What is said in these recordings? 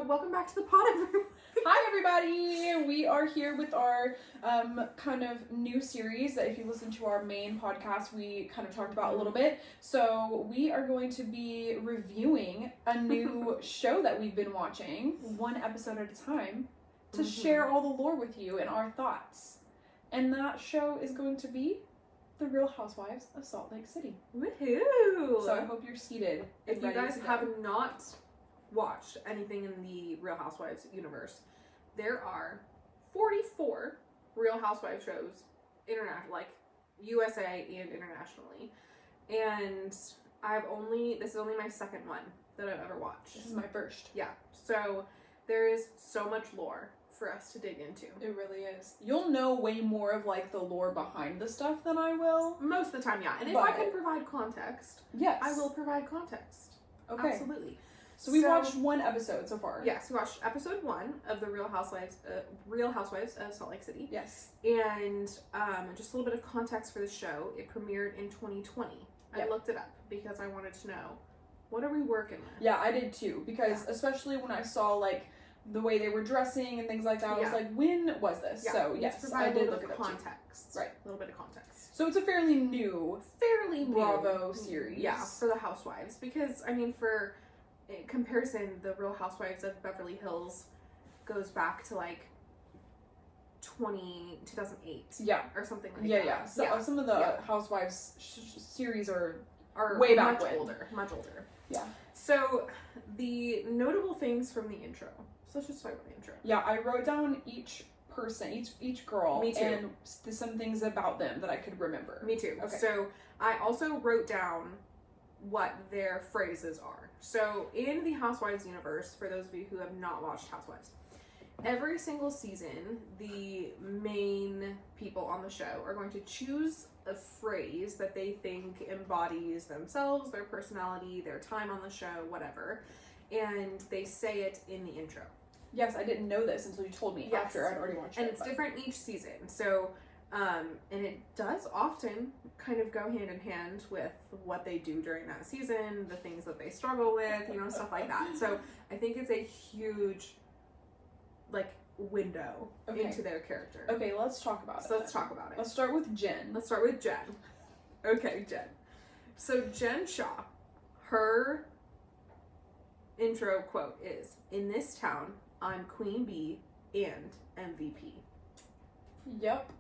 Welcome back to the pod, everyone. Hi everybody! We are here with our kind of new series that if you listen to our main podcast, we kind of talked about a little bit. So we are going to be reviewing a new show that we've been watching, one episode at a time, to share all the lore with you and our thoughts. And that show is going to be The Real Housewives of Salt Lake City. Woohoo! So I hope you're seated. If you guys have not watched anything in the Real Housewives universe, there are 44 Real Housewives shows, like USA and internationally, and this is only my second one that I've ever watched. This is my first. Yeah, so there is so much lore for us to dig into. It really is. You'll know way more of like the lore behind the stuff than I will. Most of the time, yeah. And if I can provide context, yes, I will provide context. Okay. Absolutely. So we watched one episode so far. Yes, we watched episode 1 of the Real Housewives of Salt Lake City. Yes. And just a little bit of context for the show. It premiered in 2020. Yep. I looked it up because I wanted to know, what are we working with? Yeah, I did too. Because especially when I saw like the way they were dressing and things like that, I was like, when was this? Yeah. So yes, I did look it up context. Right. A little bit of context. So it's a fairly new Bravo new series. Yeah, for the Housewives. Because, I mean, for comparison, the Real Housewives of Beverly Hills goes back to like 2008. Yeah. Or something like that. Yeah. So some of the Housewives series are way back much older. Yeah. So the notable things from the intro. So let's just talk about the intro. Yeah, I wrote down each person, each girl, Me too. and some things about them that I could remember. Me too. Okay. So I also wrote down what their phrases are. So in the Housewives universe, for those of you who have not watched Housewives, every single season, the main people on the show are going to choose a phrase that they think embodies themselves, their personality, their time on the show, whatever, and they say it in the intro. Yes, I didn't know this until you told me after I'd already watched it. And it's different each season. So, and it does often kind of go hand in hand with what they do during that season, the things that they struggle with, stuff like that. So I think it's a huge, window into their character. Okay, let's talk about it. So let's talk about it. Let's start with Jen. Okay, Jen. So Jen Shaw, her intro quote is, "In this town, I'm Queen Bee and MVP." Yep.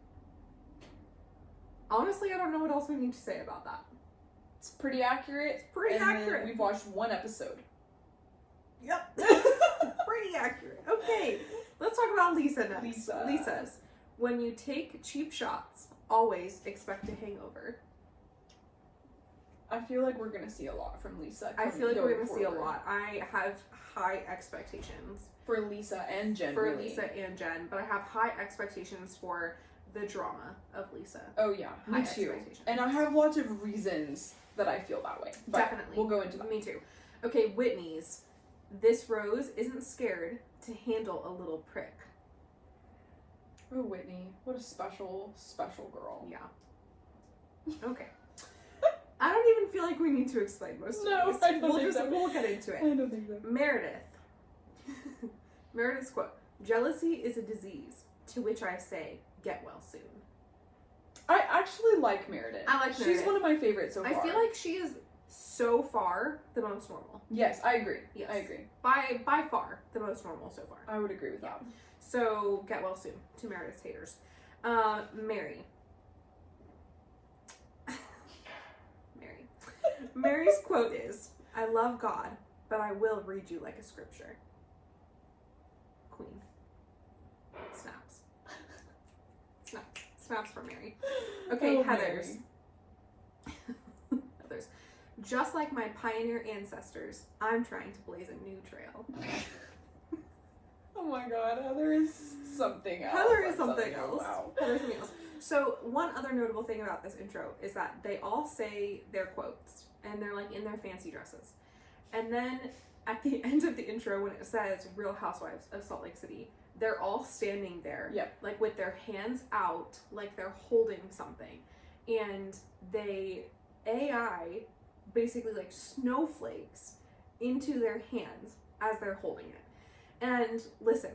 Honestly, I don't know what else we need to say about that. It's pretty accurate. We've watched one episode. Yep. Pretty accurate. Okay, let's talk about Lisa next. Lisa's, "When you take cheap shots, always expect a hangover." I feel like we're going to see a lot from Lisa. I feel like we're going to see a lot. I have high expectations. For Lisa and Jen, but I have high expectations for the drama of Lisa. Oh yeah, me too. And I have lots of reasons that I feel that way. But definitely. We'll go into that. Me too. Okay, Whitney's, "This rose isn't scared to handle a little prick." Oh, Whitney. What a special, special girl. Yeah. Okay. I don't even feel like we need to explain most of these. No, I don't think so. We'll get into it. I don't think so. Meredith's quote, "Jealousy is a disease, to which I say, get well soon." I actually like Meredith. I like Meredith. She's one of my favorites so far. I feel like she is so far the most normal. Yes, I agree. Yes. I agree. By far the most normal so far. I would agree with that. So get well soon to Meredith's haters. Mary. Mary's quote is, "I love God, but I will read you like a scripture." Queen. Snaps. Snaps for Mary. Okay, Heather's. Heather's. "Just like my pioneer ancestors, I'm trying to blaze a new trail." Oh my god, Heather is something else. Heather is something else. Wow. Heather's something else. So one other notable thing about this intro is that they all say their quotes, and they're in their fancy dresses. And then at the end of the intro, when it says Real Housewives of Salt Lake City, they're all standing there, with their hands out, like they're holding something. And they AI basically snowflakes into their hands as they're holding it. And listen,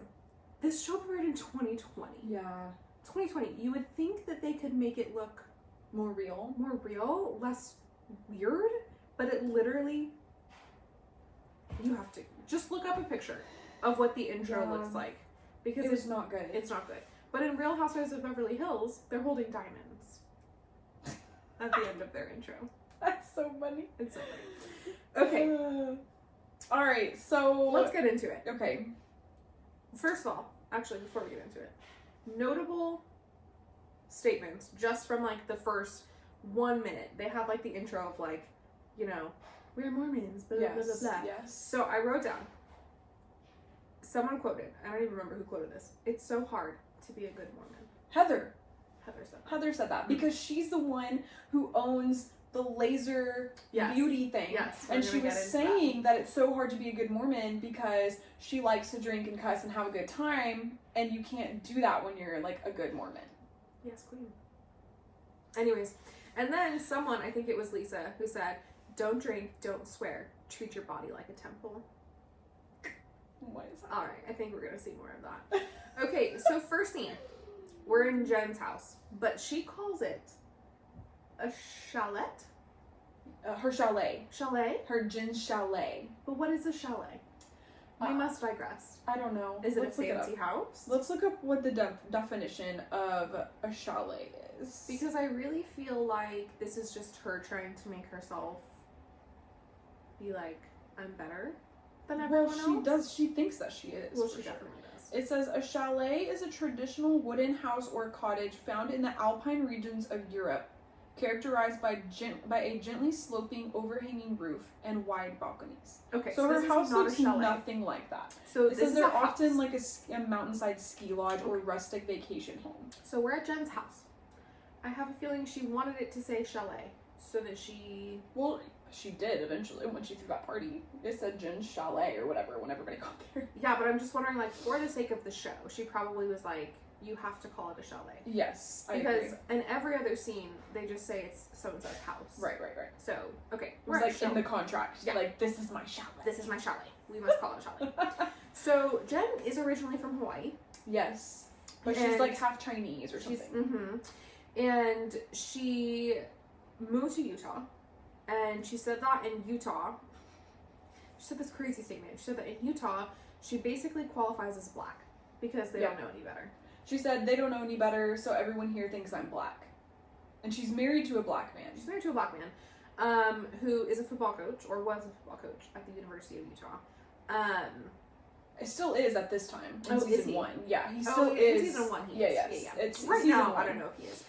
this show premiered in 2020. Yeah. 2020. You would think that they could make it look More real. less weird, but it literally, you have to just look up a picture of what the intro looks like, because It was not good. It's not good. But in Real Housewives of Beverly Hills, they're holding diamonds at the end of their intro. That's so funny. It's so funny. Okay, all right, so let's get into it. Okay. First of all, actually, before we get into it, notable statements just from like the first 1 minute. They had like the intro of like, you know, we're Mormons, blah, blah, blah, blah, blah. Yes. So I wrote down, someone quoted, I don't even remember who quoted this, "It's so hard to be a good Mormon." Heather Heather said that. because she's the one who owns the laser Yes. beauty thing. Yes, we're and gonna she get was into saying that it's so hard to be a good Mormon because she likes to drink and cuss and have a good time, and you can't do that when you're like a good Mormon. Yes, queen. Anyways, and then someone, I think it was Lisa, who said, "Don't drink, don't swear, treat your body like a temple." What is that? All right, I think we're gonna see more of that. Okay, so first scene, we're in Jen's house, but she calls it a chalet. Her chalet. Chalet? Her Jen's chalet. But what is a chalet? We must digress. I don't know. Is it Let's a look fancy house? Let's look up what the definition of a chalet is. Because I really feel like this is just her trying to make herself be like, I'm better than everyone else. She thinks that she is. Well, for she sure. definitely does. It says a chalet is a traditional wooden house or cottage found in the alpine regions of Europe, characterized by a gently sloping, overhanging roof and wide balconies. Okay, So her this house is not looks a chalet. nothing like that. So It this says is they're a house. often like a mountainside ski lodge or rustic vacation home. So we're at Jen's house. I have a feeling she wanted it to say chalet, so that she... Well, she did eventually when she threw that party. It said Jen's chalet or whatever when everybody got there. Yeah, but I'm just wondering, like, for the sake of the show, she probably was like, you have to call it a chalet. Yes, I Because agree. in every other scene, they just say it's so-and-so's house. Right. So, okay. It was like in the contract. Yeah. Like, this is my chalet. This is my chalet. We must call it a chalet. So, Jen is originally from Hawaii. Yes. But she's And like half Chinese or something. Mm-hmm. And she moved to Utah. And she said that in Utah, she said this crazy statement. She said that in Utah, she basically qualifies as black because they don't know any better. She said they don't know any better, so everyone here thinks I'm black. And she's married to a black man. She's married to a black man who is a football coach, or was a football coach at the University of Utah. It still is at this time. In Oh, is season he? 1. Yeah, he still is. In season 1 he yeah, is. yes. Yeah. It's right season now, 1. I don't know if he is.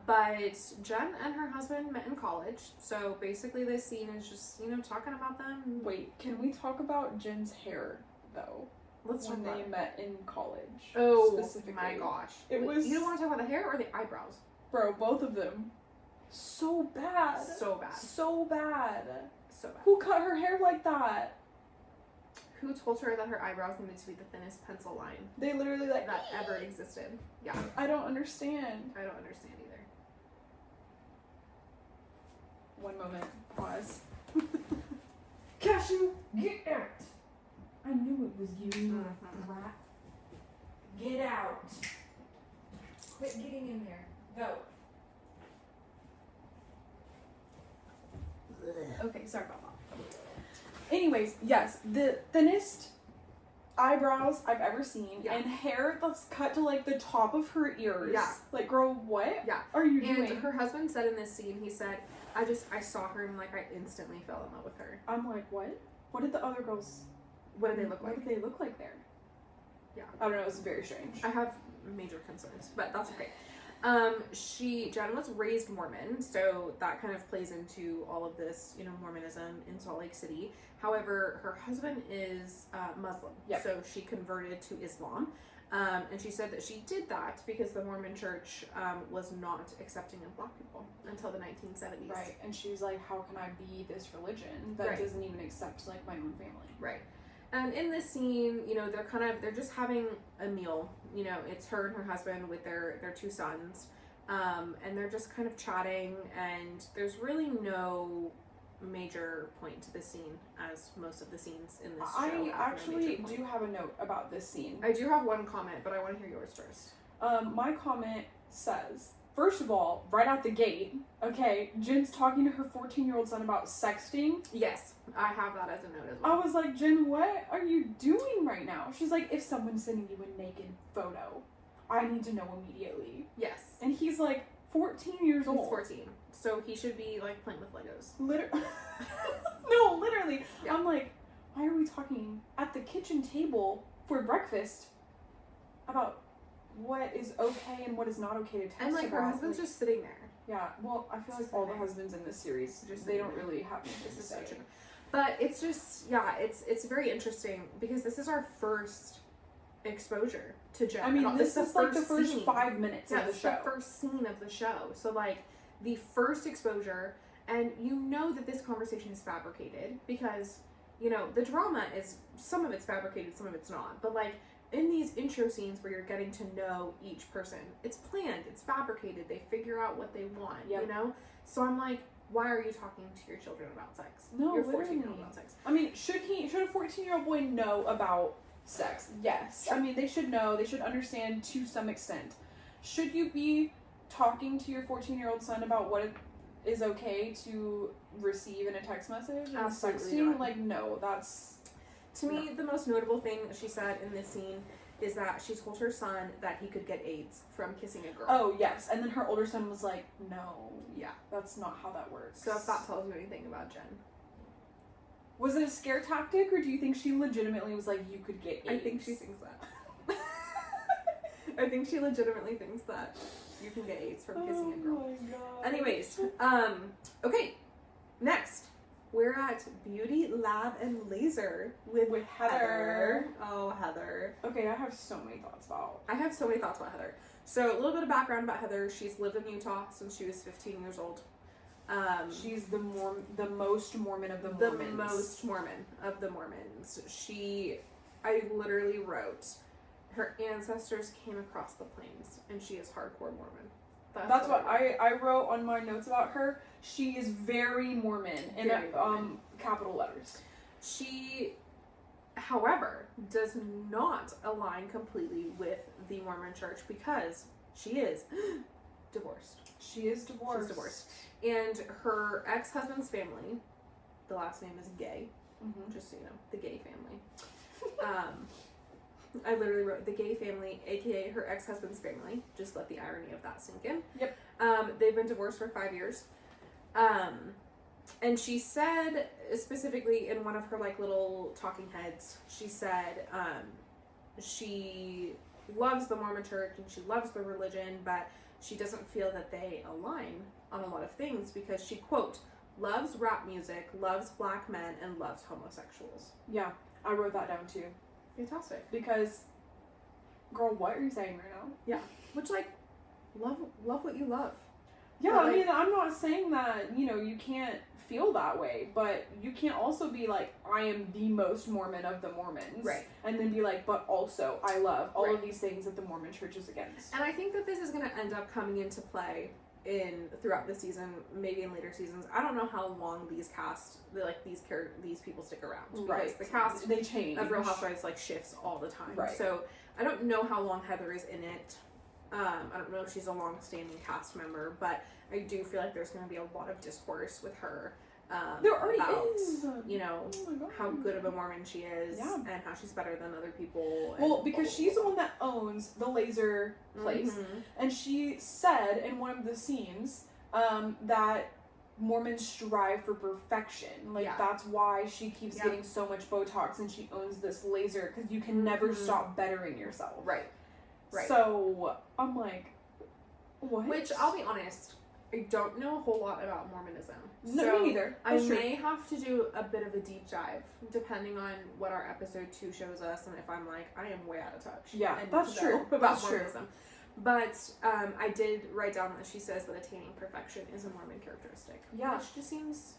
But Jen and her husband met in college, so basically this scene is just, talking about them. Wait, can we talk about Jen's hair, though? Let's talk when about they it. met in college. Oh, specifically. my gosh. It was... You don't want to talk about the hair or the eyebrows? Bro, both of them. So bad. So bad. So bad. So bad. Who cut her hair like that? Who told her that her eyebrows needed to be the thinnest pencil line They literally like... that ever existed? Yeah. I don't understand. I don't understand either. One moment. Pause. Cashew, get out! I knew it was you, rat. Get out. Quit getting in there. Go. Okay, sorry about that. Anyways, yes, the thinnest eyebrows I've ever seen, Yeah. and hair that's cut to like the top of her ears. Yeah. Like, girl, what? Yeah. Are you And doing? her husband said in this scene, he said, I saw her and like I instantly fell in love with her. I'm like, what? What did the other girls? What did they look like? What did they look like there? Yeah. I don't know. It was very strange. I have major concerns, but that's okay. Jen was raised Mormon, so that kind of plays into all of this, Mormonism in Salt Lake City. However, her husband is Muslim, Yep. so she converted to Islam. And she said that she did that because the Mormon church was not accepting of black people until the 1970s. Right, and she was like, how can I be this religion that Right. doesn't even accept like my own family? Right. And in this scene, they're just having a meal. It's her and her husband with their two sons. And they're just kind of chatting, and there's really no major point to the scene, as most of the scenes in this show I have actually a major point. do have a note about this scene. I do have one comment, but I want to hear yours first. My comment says, first of all, right out the gate, okay, Jen's talking to her 14-year-old son about sexting. Yes, I have that as a note as well. I was like, Jen, what are you doing right now? She's like, if someone's sending you a naked photo, I need to know immediately. Yes. And he's like 14 years old. He's 14. So he should be like playing with Legos. No, literally. Yeah. I'm like, why are we talking at the kitchen table for breakfast about what is okay and what is not okay to text And like her about? husband's just sitting there. Yeah, well, I feel like all the husbands in this series, they don't really have anything to say. So true. But it's just, yeah, it's very interesting because this is our first exposure to Jen. I mean, this is like the first scene. 5 minutes of the It's show. the first scene of the show. So like the first exposure, and you know that this conversation is fabricated because, you know, the drama is, some of it's fabricated, some of it's not. But like in these intro scenes where you're getting to know each person, it's planned, it's fabricated, they figure out what they want, you know? So I'm like, why are you talking to your children about sex? No, You're literally. 14-year-old about sex. I mean, should a 14-year-old boy know about sex? Yes. I mean, they should know, they should understand to some extent. Should you be talking to your 14-year-old son about what is okay to receive in a text message and Absolutely sexting? not. Like, no, that's... To me, the most notable thing that she said in this scene is that she told her son that he could get AIDS from kissing a girl. Oh, yes. And then her older son was like, no. Yeah. That's not how that works. So if that tells you anything about Jen. Was it a scare tactic, or do you think she legitimately was like, you could get AIDS? I think she thinks that. I think she legitimately thinks that you can get AIDS from kissing a girl. Oh my god. Anyways, okay, next. We're at Beauty Lab and Laser with Heather. Oh, Heather. Okay, I have so many thoughts about. I have so many thoughts about Heather. So a little bit of background about Heather. She's lived in Utah since she was 15 years old. She's the most Mormon of the Mormons. The most Mormon of the Mormons. I literally wrote, her ancestors came across the plains, and she is hardcore Mormon. That's what I wrote on my notes about her. She is very Mormon in capital letters. She, however, does not align completely with the Mormon Church because she is divorced. She is divorced. She's divorced. And her ex-husband's family, the last name is Gay, just so you know, the Gay family. I literally wrote the Gay family, aka her ex-husband's family. Just let the irony of that sink in. Yep. They've been divorced for 5 years. And she said, specifically in one of her like little talking heads, she said she loves the Mormon Church and she loves the religion, but she doesn't feel that they align on a lot of things because she, quote, loves rap music, loves black men, and loves homosexuals. Yeah, I wrote that down too. Fantastic. Because, girl, what are you saying right now? Yeah. Which, like, love what you love. Yeah, but, I mean, I'm not saying that, you know, you can't feel that way, but you can't also be like, I am the most Mormon of the Mormons. Right. And then be like, but also, I love all of these things that the Mormon Church is against. And I think that this is going to end up coming into play throughout the season, maybe in later seasons. I don't know how long these people stick around. Because the cast they change. of Real Housewives like shifts all the time. Right. So I don't know how long Heather is in it. I don't know if she's a long-standing cast member, but I do feel like there's going to be a lot of discourse with her. There already about, is. You know, how good of a Mormon she is, Yeah. and how she's better than other people. Well, because she's the one that owns the laser place, and she said in one of the scenes that Mormons strive for perfection. Like, that's why she keeps getting so much Botox, and she owns this laser, because you can never stop bettering yourself. Right. So, I'm like, what? Which, I'll be honest, I don't know a whole lot about Mormonism. No, me neither. I may have to do a bit of a deep dive, depending on what our episode 2 shows us, and if I'm like, I am way out of touch. Yeah, and that's true. About Mormonism. But I did write down that she says that attaining perfection is a Mormon characteristic. Yeah. Which just seems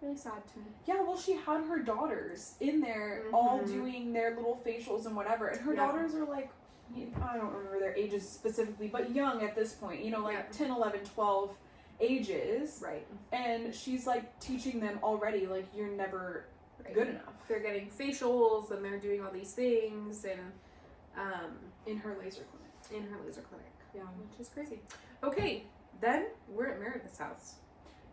really sad to me. Yeah, well, she had her daughters in there all doing their little facials and whatever, and her daughters are like, I don't remember their ages specifically, but young at this point, you know, like 10, 11, 12, ages. Right. And she's like teaching them already, like, you're never good enough. They're getting facials and they're doing all these things and in her laser clinic. Yeah, which is crazy. Okay, then we're at Meredith's house.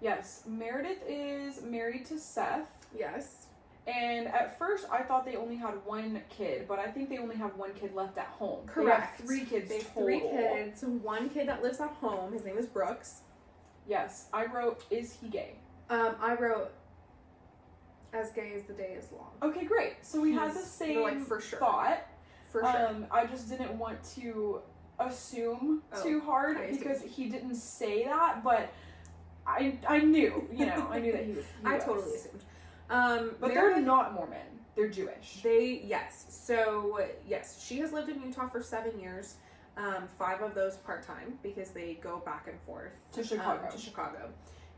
Yes, Meredith is married to Seth. Yes. And at first I thought they only had one kid, but I think they only have one kid left at home. Correct. They have 3 kids total. 3 kids. 1 kid that lives at home. His name is Brooks. Yes. I wrote, is he gay? I wrote, as gay as the day is long. Okay, great. So we had the same like, for sure. thought. For sure. I just didn't want to assume too hard because he didn't say that, but I knew, I knew that he was. I totally assumed. But they're not Mormon. They're Jewish. So, she has lived in Utah for 7 years. 5 of those part-time because they go back and forth to Chicago.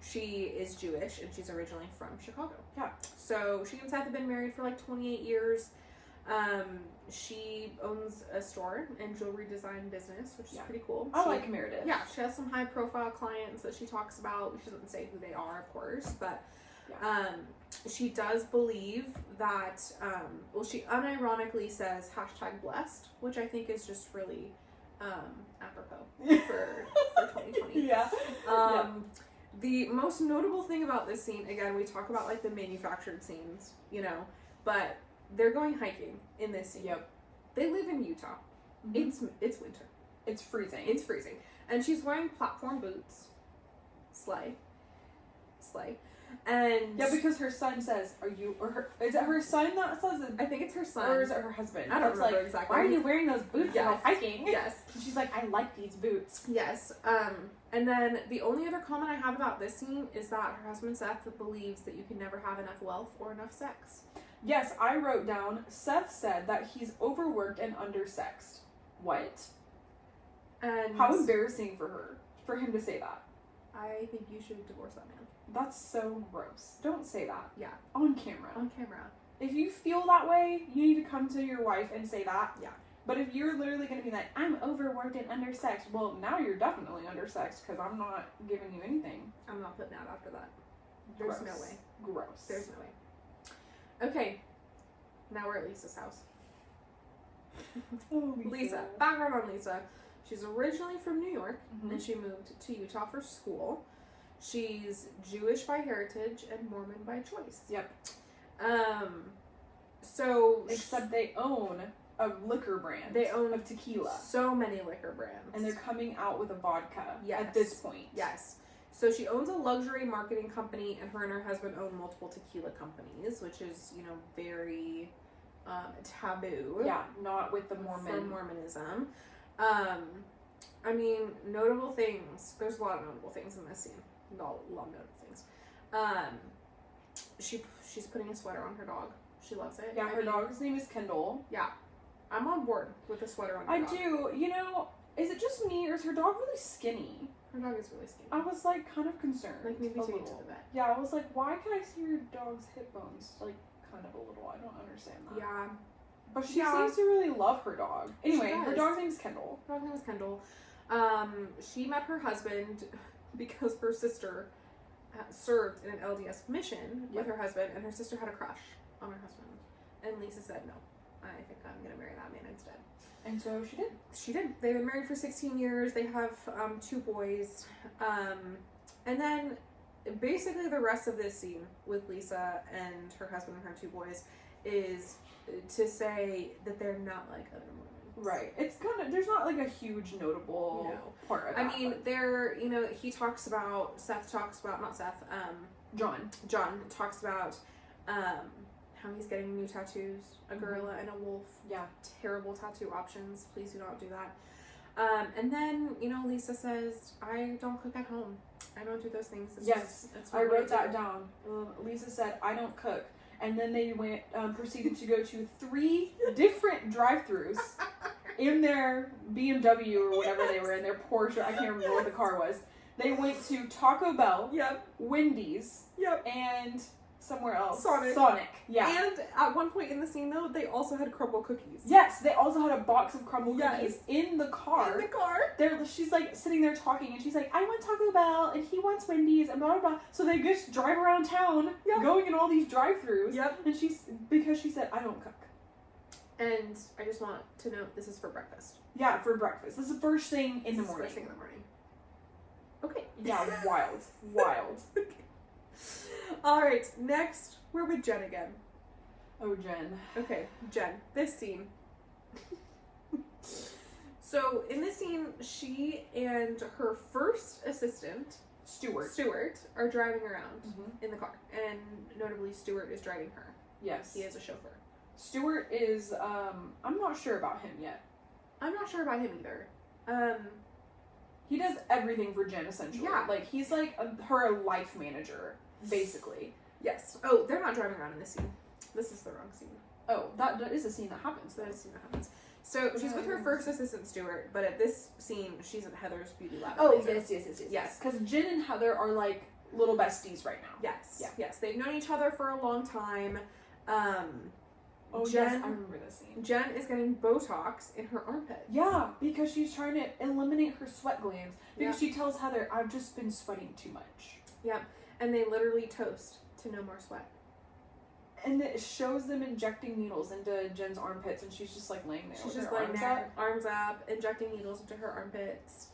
She is Jewish and she's originally from Chicago. Yeah. So she and Seth have been married for like 28 years. She owns a store and jewelry design business, which is pretty cool. I like Meredith. Yeah, she has some high profile clients that she talks about. She doesn't say who they are, of course, but she does believe that, she unironically says #blessed, which I think is just really apropos for 2020. Yeah. The most notable thing about this scene, again, we talk about like the manufactured scenes, but they're going hiking in this scene. Yep. They live in Utah. Mm-hmm. It's winter. It's freezing. And she's wearing platform boots. Slay. And yeah, because her son says, is it her son that says it? I think it's her son. Or is it her husband? I don't remember exactly. Why are you wearing those boots while hiking? Yes. And she's like, I like these boots. Yes. And then the only other comment I have about this scene is that her husband Seth believes that you can never have enough wealth or enough sex. Yes, I wrote down, Seth said that he's overworked and undersexed. What? And how embarrassing for him to say that. I think you should divorce that man. That's so gross. Don't say that. Yeah. On camera. If you feel that way, you need to come to your wife and say that. Yeah. But if you're literally going to be like, I'm overworked and undersexed, well, now you're definitely undersexed because I'm not giving you anything. I'm not putting out after that. There's no way. Gross. There's no way. Okay. Now we're at Lisa's house. Oh, Lisa. Background on Lisa. She's originally from New York, and she moved to Utah for school. She's Jewish by heritage and Mormon by choice. Yep. So except they own a liquor brand. They own of tequila. So many liquor brands. And they're coming out with a vodka at this point. Yes. So she owns a luxury marketing company, and her husband own multiple tequila companies, which is, very taboo. Yeah, not with the Mormon. For Mormonism. Notable things. There's a lot of notable things in this scene. A lot of notable things. She's putting a sweater on her dog. She loves it. Yeah, her dog's name is Kendall. Yeah. I'm on board with the sweater on her dog. I do. Is it just me, or is her dog really skinny? Her dog is really skinny. I was, kind of concerned. Maybe take it to the vet. Yeah, I was like, why can I see your dog's hip bones, kind of a little? I don't understand that. Yeah. But she seems to really love her dog. Anyway, her dog's name is Kendall. Her dog's name is Kendall. She met her husband because her sister served in an LDS mission with her husband, and her sister had a crush on her husband. And Lisa said, no, I think I'm going to marry that man instead. And so she did. She did. They've been married for 16 years. They have 2 boys. And then basically the rest of this scene with Lisa and her husband and her 2 boys is to say that they're not like other Mormons. Right. It's kind of, there's not a huge notable part of that. they're, Seth talks about, not Seth, John talks about how he's getting new tattoos, a gorilla and a wolf. Yeah. Terrible tattoo options. Please do not do that. And then, Lisa says, I don't cook at home. I don't do those things. I wrote that down. Lisa said, I don't cook. And then they proceeded to go to 3 different drive-thrus in their BMW or whatever they were in, their Porsche. I can't remember what the car was. They went to Taco Bell, Wendy's, and somewhere else. Sonic. Yeah. And at one point in the scene, though, they also had crumble cookies. Yes, they also had a box of crumble cookies in the car. In the car. She's like sitting there talking, and she's like, I want Taco Bell, and he wants Wendy's, and blah, blah, blah. So they just drive around town, going in all these drive-thrus. Yep. And because she said, I don't cook. And I just want to note, this is for breakfast. Yeah, for breakfast. This is the first thing in the morning. First thing in the morning. Okay. Yeah, wild. Okay. Alright, next, we're with Jen again. Oh, Jen. Okay, Jen. This scene. So, in this scene, she and her first assistant, Stuart, are driving around in the car. And notably, Stuart is driving her. Yes. He is a chauffeur. Stuart is, I'm not sure about him yet. I'm not sure about him either. He does everything for Jen, essentially. Yeah. Like, he's like her life manager, basically. Yes. Oh, they're not driving around in this scene. This is the wrong scene. Oh, that is a scene that happens. That is a scene that happens. So, she's with her first assistant, Stuart, but at this scene, she's at Heather's beauty lab. Oh, yes. Because Jen and Heather are, like, little besties right now. Yes. Yeah. Yes. They've known each other for a long time. Oh, Jen, yes, I remember this scene. Jen is getting Botox in her armpit. Yeah, because she's trying to eliminate her sweat glands. Because she tells Heather, I've just been sweating too much. Yep. And they literally toast to no more sweat. And it shows them injecting needles into Jen's armpits, and she's just like laying there. She's just laying there, arms up, injecting needles into her armpits.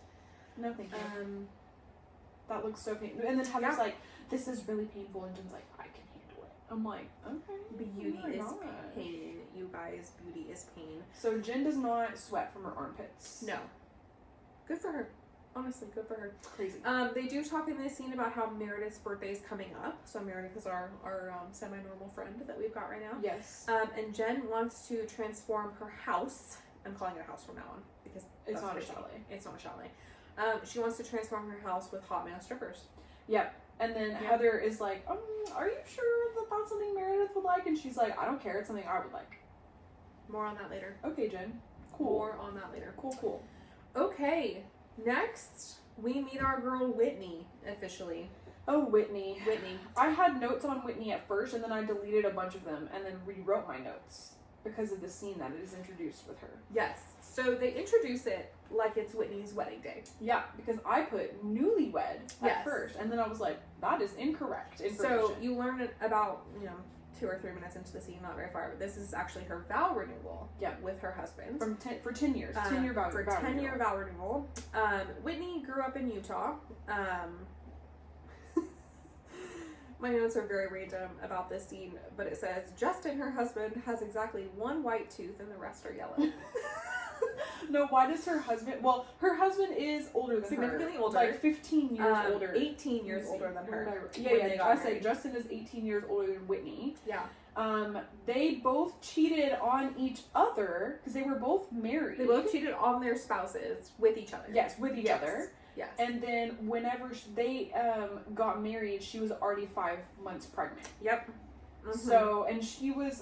No, thank you. That looks so painful. And then Heather's like, this is really painful, and Jen's like, I can handle it. I'm like, okay. Beauty is pain, you guys. Beauty is pain. So Jen does not sweat from her armpits. No. Good for her. Honestly, good for her. Crazy. They do talk in this scene about how Meredith's birthday is coming up. So Meredith is our semi-normal friend that we've got right now. Yes. And Jen wants to transform her house. I'm calling it a house from now on because it's not a chalet. It's not a chalet. She wants to transform her house with hot male strippers. Yep. And then Heather is like, are you sure that that's something Meredith would like? And she's like, I don't care. It's something I would like. More on that later. Okay, Jen. Cool. More on that later. Cool. Okay. Next, we meet our girl Whitney, officially. Oh, Whitney. Whitney. I had notes on Whitney at first, and then I deleted a bunch of them, and then rewrote my notes because of the scene that is introduced with her. Yes. So they introduce it like it's Whitney's wedding day. Yeah, because I put newlywed at first, and then I was like, that is incorrect information. So you learn about, 2 or 3 minutes into the scene, not very far, but this is actually her vow renewal with her husband. For 10 years. 10-year vow For 10-year vow renewal. Whitney grew up in Utah. My notes are very random about this scene, but it says, Justin, her husband, has exactly one white tooth and the rest are yellow. No, why does her husband... Well, her husband is older than her. Significantly older. Like 15 years older. 18 years older than her. Yeah, I said Justin is 18 years older than Whitney. Yeah. They both cheated on each other because they were both married. They both cheated on their spouses with each other. Yes, with each other. Yes. And then whenever they got married, she was already 5 months pregnant. Yep. Mm-hmm. So, and she was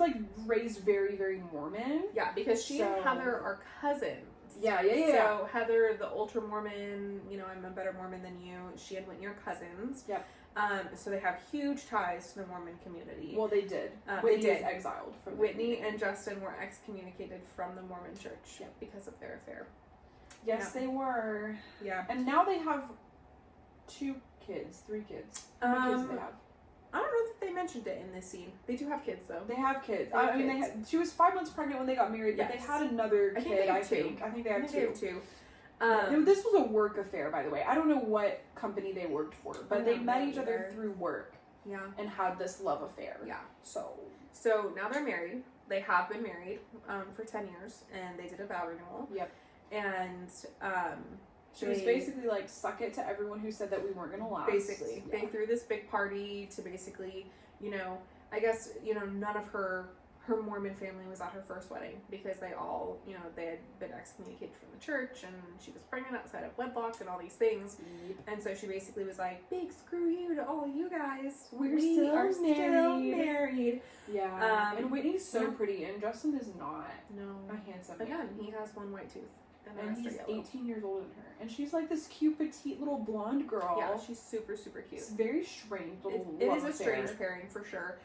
like raised very, very Mormon. Yeah, because she and Heather are cousins. Yeah. So Heather, the ultra Mormon, I'm a better Mormon than you. She and Whitney are cousins. Yep. So they have huge ties to the Mormon community. Well, they did. Whitney was exiled from Whitney and Justin were excommunicated from the Mormon church because of their affair. Yes, they were. Yeah. And now they have 3 kids. How many kids do they have? I don't know that they mentioned it in this scene. They do have kids, though. They have kids. She was 5 months pregnant when they got married, but they had another kid, I think. I think they have 2. This was a work affair, by the way. I don't know what company they worked for, but they met each other through work. Yeah. And had this love affair. Yeah. So now they're married. They have been married for 10 years, and they did a vow renewal. Yep. And she was basically like, suck it to everyone who said that we weren't going to last. Basically. Yeah. They threw this big party to basically, I guess, none of her Mormon family was at her first wedding because they all, they had been excommunicated from the church and she was pregnant outside of wedlock and all these things. Yep. And so she basically was like, big screw you to all you guys. We are still married. Yeah. And Whitney's so pretty and Justin is not. No. A handsome man. Again, he has one white tooth And he's 18 years older than her. And she's like this cute, petite little blonde girl. Yeah, she's super, super cute. It's very strange little It is a strange pairing for sure.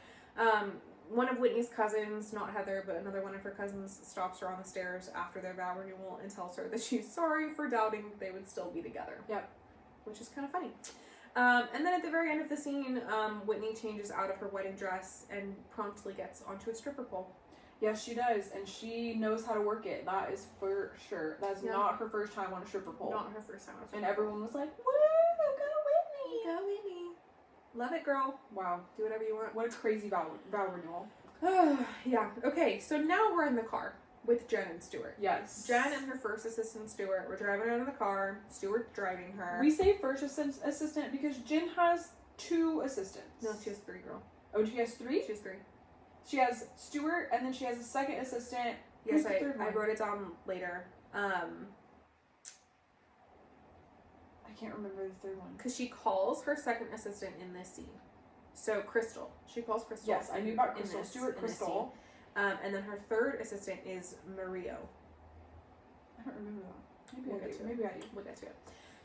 One of Whitney's cousins, not Heather, but another one of her cousins, stops her on the stairs after their vow renewal and tells her that she's sorry for doubting they would still be together. Yep. Which is kind of funny. And then at the very end of the scene, Whitney changes out of her wedding dress and promptly gets onto a stripper pole. Yes, she does, and she knows how to work it. That is for sure. That's not her first time on a stripper pole. Not her first time on a stripper pole. And everyone was like, woo, go Whitney! Go Whitney! Love it, girl. Wow. Do whatever you want. What a crazy vow renewal. Yeah, okay, so now we're in the car with Jen and Stuart. Yes. Jen and her first assistant, Stuart, were driving out of the car. Stuart driving her. We say first assistant because Jen has 2 assistants. No, she has 3, girl. Oh, she has 3? She has 3. She has Stuart, and then she has a second assistant. Yes, I wrote it down later. I can't remember the third one. Because she calls her second assistant in this scene. So, Crystal. She calls Crystal. Yes, I knew about Crystal. Stuart, Crystal. And then her third assistant is Mario. I don't remember that. Maybe I do. We'll get to it.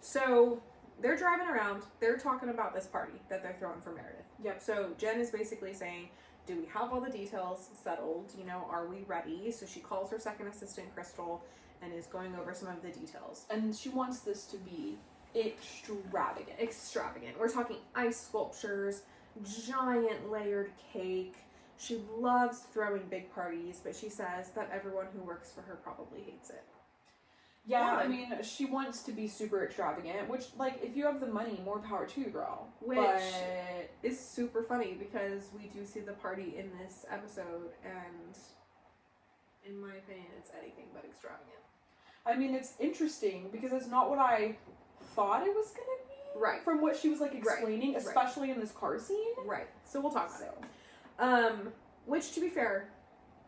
So, they're driving around. They're talking about this party that they're throwing for Meredith. Yep. So, Jen is basically saying, do we have all the details settled? You know, are we ready? So she calls her second assistant, Crystal, and is going over some of the details. And she wants this to be extravagant. Extravagant. We're talking ice sculptures, giant layered cake. She loves throwing big parties, but she says that everyone who works for her probably hates it. Yeah, I mean, she wants to be super extravagant, which, like, if you have the money, more power to you, girl. Which is super funny because we do see the party in this episode, and in my opinion, it's anything but extravagant. I mean, it's interesting because it's not what I thought it was gonna be. Right. From what she was, like, explaining, especially in this car scene. Right. So we'll talk about it. Which, to be fair,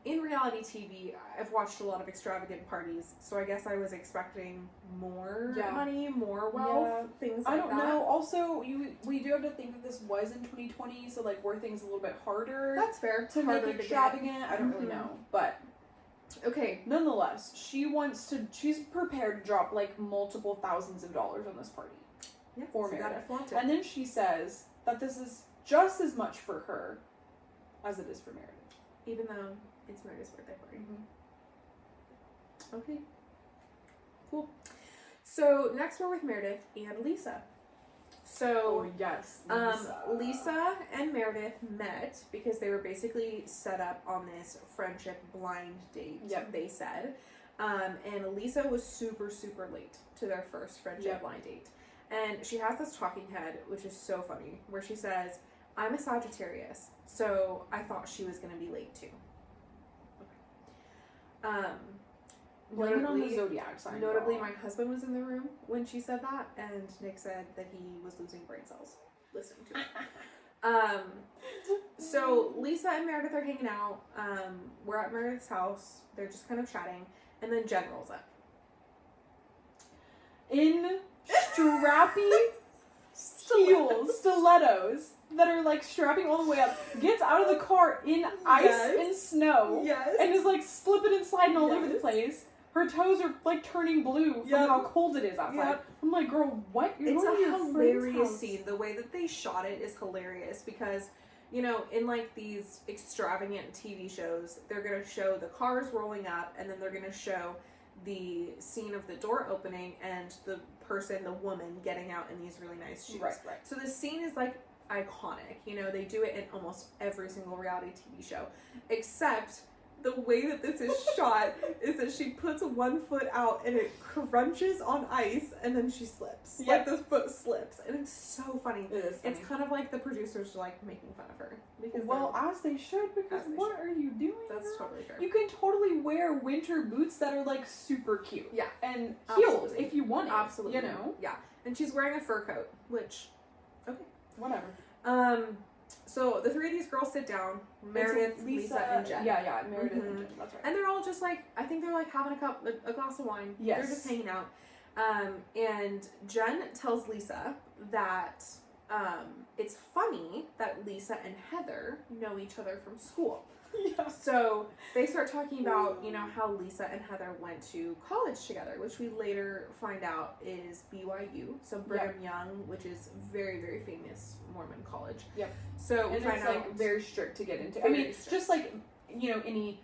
in reality TV, I've watched a lot of extravagant parties, so I guess I was expecting more money, more wealth, things like that. I don't know. Also, we do have to think that this was in 2020, so like were things a little bit harder. That's fair. To make it extravagant. I don't really know, but okay. Nonetheless, she's prepared to drop like multiple thousands of dollars on this party for Meredith. And then she says that this is just as much for her as it is for Meredith, even though it's Meredith's birthday party. Okay. Cool. So next we're with Meredith and Lisa. So yes, Lisa and Meredith met because they were basically set up on this friendship blind date. Yep. They said, and Lisa was super, super late to their first friendship blind date, and she has this talking head, which is so funny, where she says, "I'm a Sagittarius, so I thought she was going to be late too." Blame it on the zodiac sign. Notably, my husband was in the room when she said that, and Nick said that he was losing brain cells listening to it. So Lisa and Meredith are hanging out. We're at Meredith's house. They're just kind of chatting, and then Jen rolls up in strappy heels, stilettos that are like strapping all the way up, gets out of the car in ice and snow, and is like slipping and sliding all over the place. Her toes are like turning blue from how cold it is outside. I'm like, girl, what? It's a hilarious scene. The way that they shot it is hilarious because, you know, in like these extravagant TV shows, they're going to show the cars rolling up and then they're going to show the scene of the door opening and the person, the woman, getting out in these really nice shoes. Right. So the scene is like iconic. You know, they do it in almost every single reality TV show, except the way that this is shot is that she puts one foot out and it crunches on ice and then she slips. Like the foot slips, and it's so funny. It is funny. It's kind of like the producers are like making fun of her because as they should, because what are you doing? That's totally fair. You can totally wear winter boots that are like super cute. Yeah, and heels if you want it. Absolutely, you know. Yeah, and she's wearing a fur coat, which whatever. So the three of these girls sit down, Meredith, Lisa, and Jen. Yeah, Meredith and Jen, that's right. And they're all just like, I think they're like having a glass of wine. Yes. They're just hanging out. And Jen tells Lisa that it's funny that Lisa and Heather know each other from school. Yeah. So they start talking about, how Lisa and Heather went to college together, which we later find out is BYU. So Brigham Young, which is very, very famous Mormon college. Yep. So we find it's out like very strict to get into. Very strict. Just like, any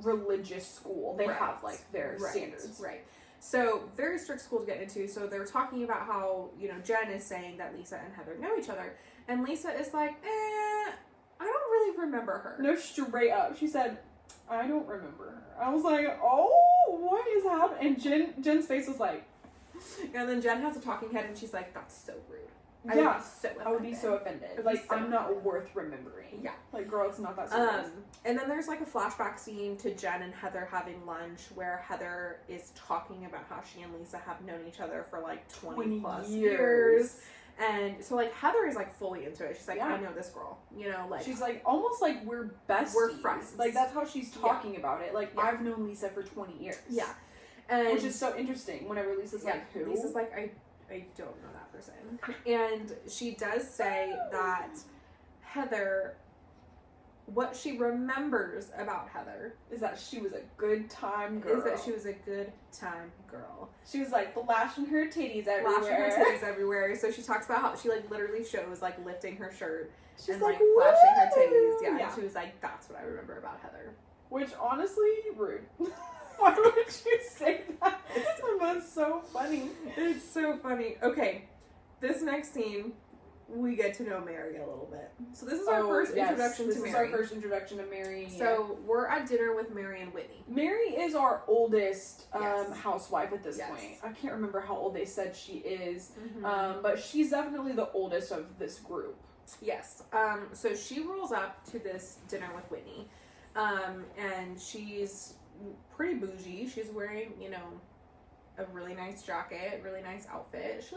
religious school, they have like their standards. Right. So very strict school to get into. So they're talking about how, Jen is saying that Lisa and Heather know each other. And Lisa is like, I don't really remember her. No, straight up. She said, I don't remember her. I was like, oh, what is happening? And Jen's face was like... And then Jen has a talking head and she's like, that's so rude. I would be so offended. I'm not worth remembering. Yeah. Like, girl, it's not that serious. And then there's like a flashback scene to Jen and Heather having lunch where Heather is talking about how she and Lisa have known each other for like 20 plus years. And so, like, Heather is, like, fully into it. She's like, I know this girl, like... She's, like, almost like we're besties. We're friends. Like, that's how she's talking about it. Like, I've known Lisa for 20 years. Yeah. And which is so interesting whenever Lisa's like, who? Lisa's like, I don't know that person. And she does say that Heather... What she remembers about Heather is that she was a good time girl. She was like flashing her titties everywhere. So she talks about how she like literally shows like lifting her shirt and like flashing her titties. Yeah. And she was like, that's what I remember about Heather. Which honestly, rude. Why would you say that? That's so funny. It's so funny. Okay, this next scene. We get to know Mary a little bit. So this is our first introduction to Mary. This is our first introduction to Mary. So we're at dinner with Mary and Whitney. Mary is our oldest housewife at this point. I can't remember how old they said she is, but she's definitely the oldest of this group. Yes. So she rolls up to this dinner with Whitney, and she's pretty bougie. She's wearing, a really nice jacket, really nice outfit. She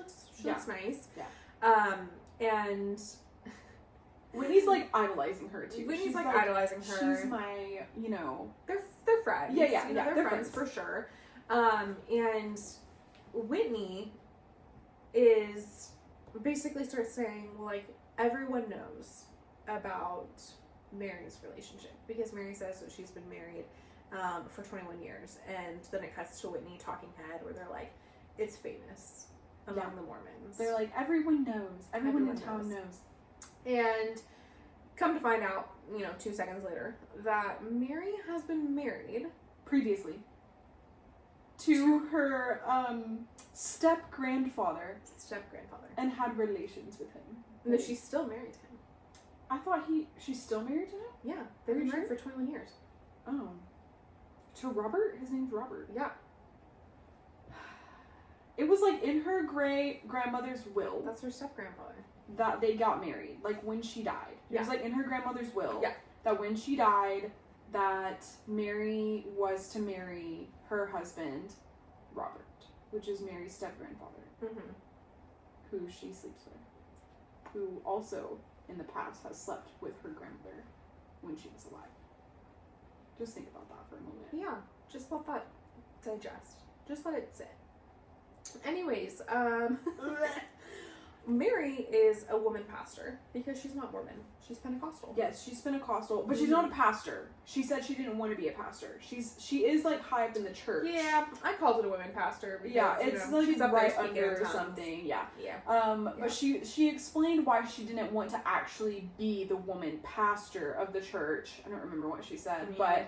looks nice. Yeah. And Whitney's like idolizing her too. Whitney's like idolizing her. She's my, they're friends. Yeah, they're friends for sure. And Whitney is basically starts saying, well, like, everyone knows about Mary's relationship because Mary says that she's been married for 21 years, and then it cuts to Whitney talking head where they're like, it's famous among the Mormons. They're like, everyone knows. Everyone in town knows. And come to find out, 2 seconds later, that Mary has been married previously to her step-grandfather. And had relations with him. No, she's still married to him. I thought she's still married to him? Yeah, they've been married for 21 years. Oh. To Robert? His name's Robert. Yeah. It was like in her grandmother's will. That's her step-grandfather. That they got married, like when she died. It was like in her grandmother's will. Yeah. That when she died, that Mary was to marry her husband, Robert, which is Mary's step-grandfather, who she sleeps with, who also in the past has slept with her grandmother when she was alive. Just think about that for a moment. Yeah, just let that digest. Just let it sit. Anyways, Mary is a woman pastor because she's not Mormon. She's Pentecostal. Yes, she's Pentecostal, but she's not a pastor. She said she didn't want to be a pastor. She is like high up in the church. Yeah, I called it a women pastor because it's like she's up right there under or something. Yeah. Yeah. But she explained why she didn't want to actually be the woman pastor of the church. I don't remember what she said, but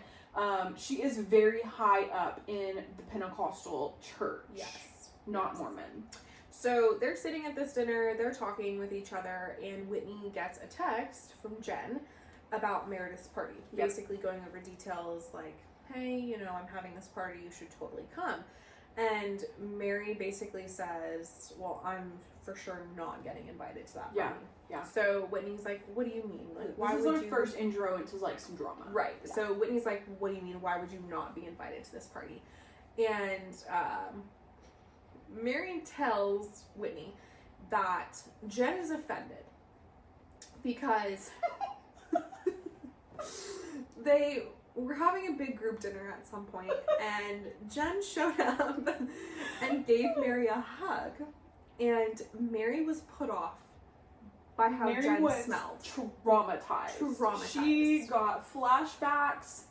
she is very high up in the Pentecostal church. Yes. Not Mormon. So they're sitting at this dinner, they're talking with each other, and Whitney gets a text from Jen about Meredith's party. Yep. Basically going over details like, hey, I'm having this party, you should totally come. And Mary basically says, well, I'm for sure not getting invited to that party. Yeah. So Whitney's like, what do you mean? Like, why this would is our first intro into like some drama. Right. Yeah. So Whitney's like, what do you mean? Why would you not be invited to this party? And Mary tells Whitney that Jen is offended because they were having a big group dinner at some point, and Jen showed up and gave Mary a hug, and Mary was put off by how Mary Jen was smelled. Traumatized. She got flashbacks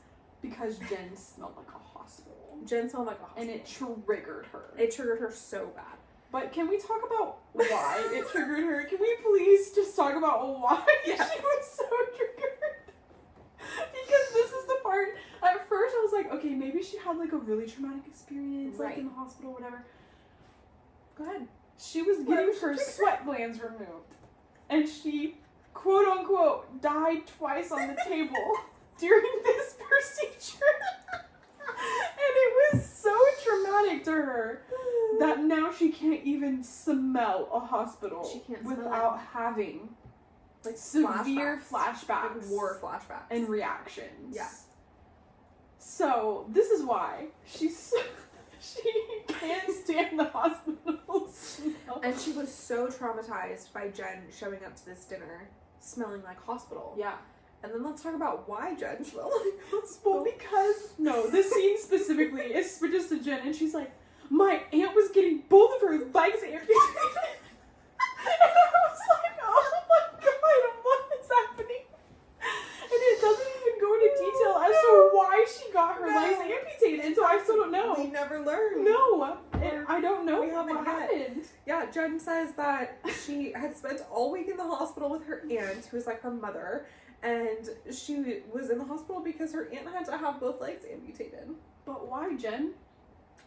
because Jen smelled like a hospital. Jen smelled like a hospital. And it triggered her. It triggered her so bad. But can we talk about why it triggered her? Can we please just talk about why she was so triggered? Because this is the part, at first I was like, okay, maybe she had like a really traumatic experience, like in the hospital or whatever. Go ahead. She was getting her sweat glands removed. And she, quote unquote, died twice on the table during this procedure. And it was so traumatic to her that now she can't even smell a hospital without having like severe flashbacks, like war flashbacks and reactions. Yeah. So this is why she can't stand the hospital smell. And she was so traumatized by Jen showing up to this dinner smelling like hospital. Yeah. And then let's talk about why Jen smelled like hospital. Well, because this scene specifically, it switches to Jen and she's like, my aunt was getting both of her legs amputated. And I was like, oh my god, what is happening? And it doesn't even go into detail as to why she got her legs amputated, and so I still don't know. We never learned. No, and I don't know what happened. Yeah, Jen says that she had spent all week in the hospital with her aunt, who is like her mother, and she was in the hospital because her aunt had to have both legs amputated. But why, Jen?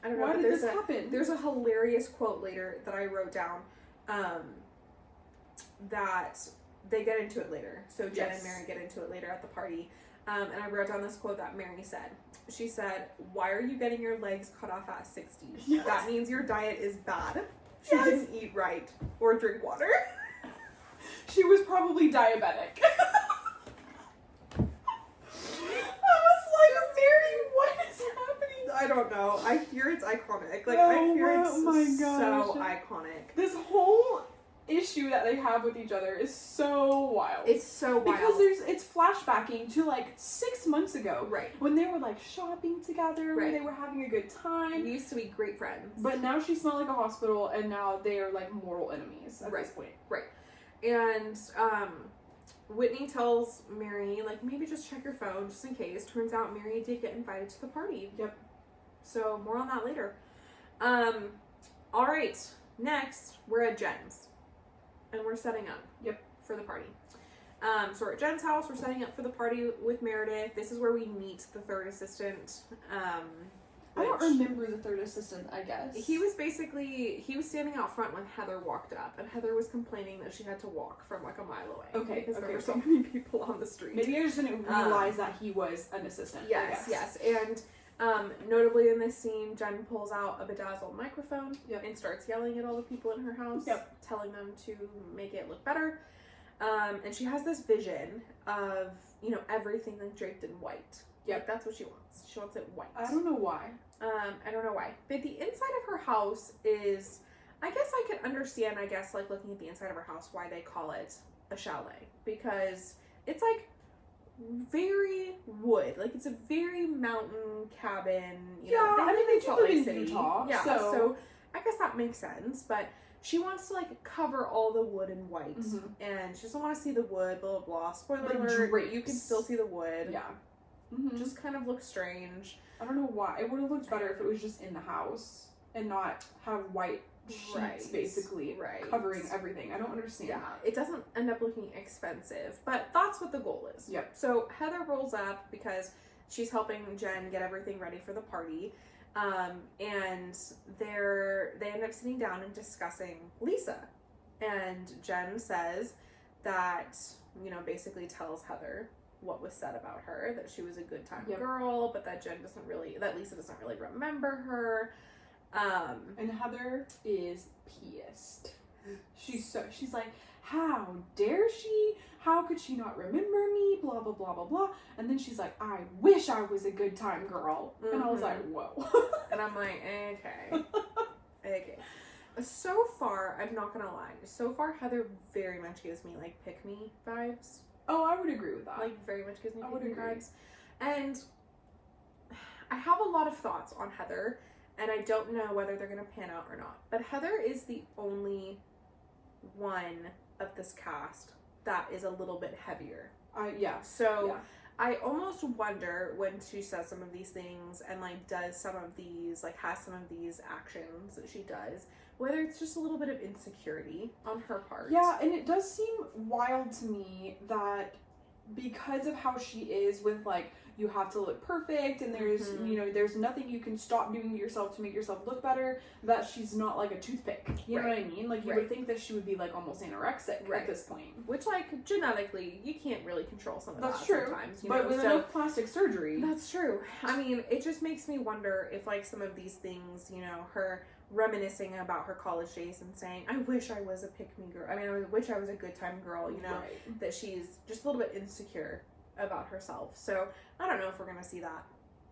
I don't know. Why did this happen? There's a hilarious quote later that I wrote down that they get into it later. So Jen and Mary get into it later at the party. And I wrote down this quote that Mary said. She said, "Why are you getting your legs cut off at 60? Yes. That means your diet is bad. She didn't eat right or drink water." She was probably diabetic. I don't know. I fear it's iconic. Like, I fear it's so iconic. This whole issue that they have with each other is so wild. It's so wild. Because it's flashbacking to like 6 months ago. Right. When they were like shopping together, when they were having a good time. We used to be great friends. But now she smelled like a hospital and now they are like mortal enemies at this point. Right. And, Whitney tells Mary, like, maybe just check your phone just in case. Turns out Mary did get invited to the party. Yep. So, more on that later. Alright. Next, we're at Jen's. And we're setting up. Yep. For the party. So we're at Jen's house. We're setting up for the party with Meredith. This is where we meet the third assistant. I don't remember the third assistant, I guess. He was standing out front when Heather walked up, and Heather was complaining that she had to walk from like a mile away. Okay. Because there were so many people on the street. Maybe I just didn't realize that he was an assistant. Yes. And notably in this scene, Jen pulls out a bedazzled microphone and starts yelling at all the people in her house, telling them to make it look better. And she has this vision of, everything like draped in white. Yep. Like, that's what she wants. She wants it white. I don't know why. I don't know why. But the inside of her house is, I guess I could understand, like looking at the inside of her house, why they call it a chalet. Because it's like very wood. Like, it's a very mountain cabin. They live in Utah. Yeah, so I guess that makes sense. But she wants to, like, cover all the wood in white. Mm-hmm. And she doesn't want to see the wood, blah, blah, blah. Spoiler alert, you can still see the wood. Yeah. Mm-hmm. Just kind of looks strange. I don't know why. It would have looked better if it was just in the house and not have white sheets basically covering everything. I don't understand that. It doesn't end up looking expensive, but that's what the goal is. Yep. So Heather rolls up because she's helping Jen get everything ready for the party. And they end up sitting down and discussing Lisa. And Jen says that, basically tells Heather what was said about her, that she was a good time girl, but that Lisa doesn't really remember her. And Heather is pissed. She's like, how dare she? How could she not remember me? Blah, blah, blah, blah, blah. And then she's like, I wish I was a good time girl. Mm-hmm. And I was like, whoa. And I'm like, okay. So far, I'm not gonna lie. So far, Heather very much gives me, like, pick me vibes. Oh, I would agree with that. Like, very much gives me pick me vibes. And I have a lot of thoughts on Heather, and I don't know whether they're gonna pan out or not. But Heather is the only one of this cast that is a little bit heavier. Yeah. So Yeah. I almost wonder when she says some of these things and like does some of these, like has some of these actions that she does, whether it's just a little bit of insecurity on her part. Yeah, and it does seem wild to me that because of how she is with, like, you have to look perfect and there's, you know, there's nothing you can stop doing to yourself to make yourself look better, that she's not like a toothpick. You know what I mean? Like, you would think that she would be, like, almost anorexic at this point. Which, like, genetically, you can't really control some of that sometimes. You but know? with enough plastic surgery. That's true. I mean, it just makes me wonder if, like, some of these things, you know, her reminiscing about her college days and saying, I wish I was a pick-me girl. I mean, I wish I was a good time girl, you know, that she's just a little bit insecure about herself. So I don't know if we're going to see that